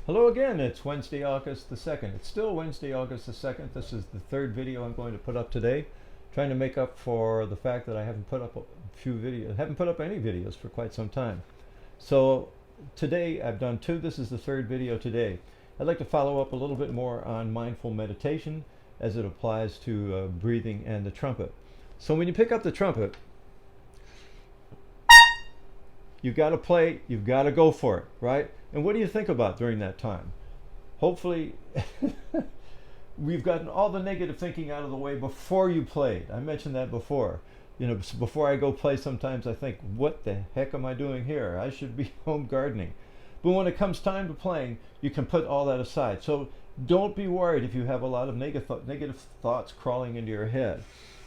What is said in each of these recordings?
Hello again, it's Wednesday, August the 2nd. It's still Wednesday, August the 2nd. This is the third video I'm going to put up today, trying to make up for the fact that I haven't put up any videos for quite some time. So today I've done two. This is the third video today. I'd like to follow up a little bit more on mindful meditation as it applies to breathing and the trumpet. So when you pick up the trumpet, you've got to play, you've got to go for it, right? And what do you think about during that time? Hopefully, we've gotten all the negative thinking out of the way before you played. I mentioned that before. You know, before I go play, sometimes I think, what the heck am I doing here? I should be home gardening. But when it comes time to playing, you can put all that aside. So don't be worried if you have a lot of negative thoughts crawling into your head,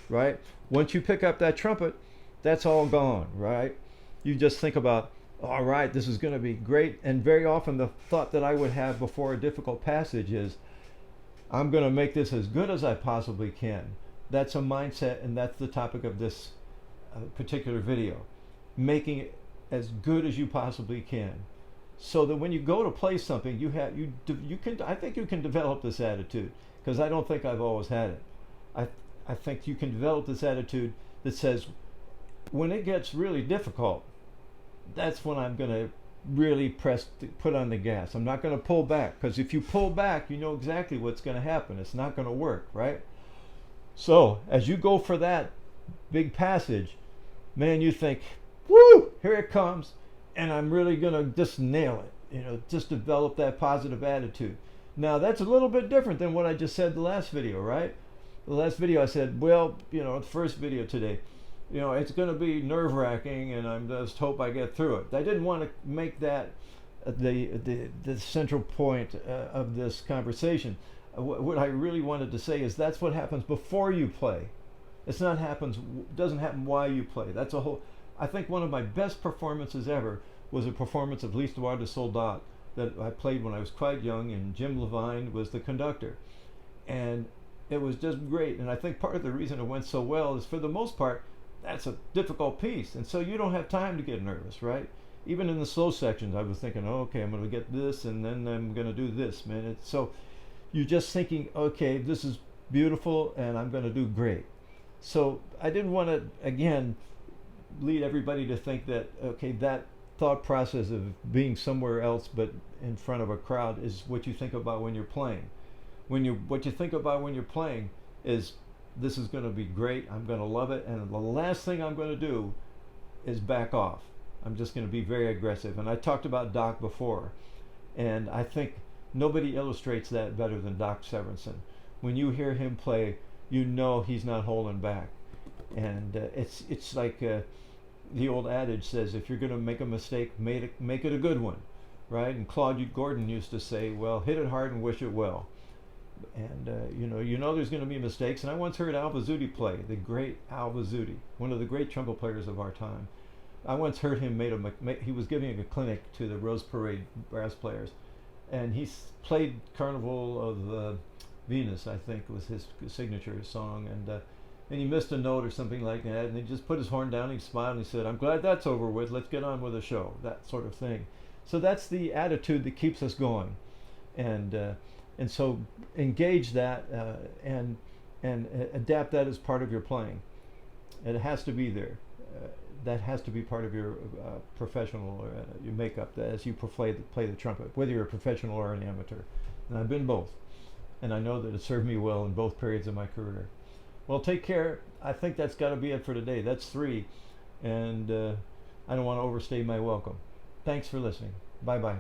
right? Once you pick up that trumpet, that's all gone, right? You just think about, all right, this is going to be great. And very often the thought that I would have before a difficult passage is, I'm going to make this as good as I possibly can. That's a mindset, and that's the topic of this particular video. Making it as good as you possibly can, so that when you go to play something, I think you can develop this attitude, because I don't think I've always had it. I think you can develop this attitude that says, when it gets really difficult, that's when I'm going to really put on the gas. I'm not going to pull back, because if you pull back, you know exactly what's going to happen. It's not going to work, right? So as you go for that big passage, man, you think, woo, here it comes, and I'm really going to just nail it. You know, just develop that positive attitude. Now that's a little bit different than what I just said the last video, right? The last video I said, well, you know, the first video today, you know, it's going to be nerve-wracking, and I'm just hope I get through it. I didn't want to make that the central point of this conversation. What I really wanted to say is that's what happens before you play. Doesn't happen while you play. That's a whole. I think one of my best performances ever was a performance of L'Histoire de Soldat that I played when I was quite young, and Jim Levine was the conductor, and it was just great. And I think part of the reason it went so well is, for the most part, that's a difficult piece, and so you don't have time to get nervous, right? Even in the slow sections, I was thinking, oh, okay, I'm going to get this, and then I'm going to do this, man. So you're just thinking, okay, this is beautiful, and I'm going to do great. So I didn't want to, again, lead everybody to think that, okay, that thought process of being somewhere else but in front of a crowd is what you think about when you're playing. What you think about when you're playing is, this is going to be great, I'm going to love it, and the last thing I'm going to do is back off. I'm just going to be very aggressive. And I talked about Doc before, and I think nobody illustrates that better than Doc Severinsen. When you hear him play, you know he's not holding back. And it's like the old adage says, if you're going to make a mistake, make it a good one, right? And Claude Gordon used to say, well, hit it hard and wish it well. And you know there's going to be mistakes. And I once heard Al Vizzuti play, the great Al Vizzuti, one of the great trumpet players of our time. I once heard him he was giving a clinic to the Rose Parade brass players, and he played Carnival of Venus, I think was his signature song, and he missed a note or something like that, and he just put his horn down, and he smiled, and he said, I'm glad that's over with, let's get on with the show, that sort of thing. So that's the attitude that keeps us going. And so engage that and adapt that as part of your playing. It has to be there. That has to be part of your professional, your makeup as you play the trumpet, whether you're a professional or an amateur. And I've been both. And I know that it served me well in both periods of my career. Well, take care. I think that's got to be it for today. That's 3. And I don't want to overstay my welcome. Thanks for listening. Bye-bye.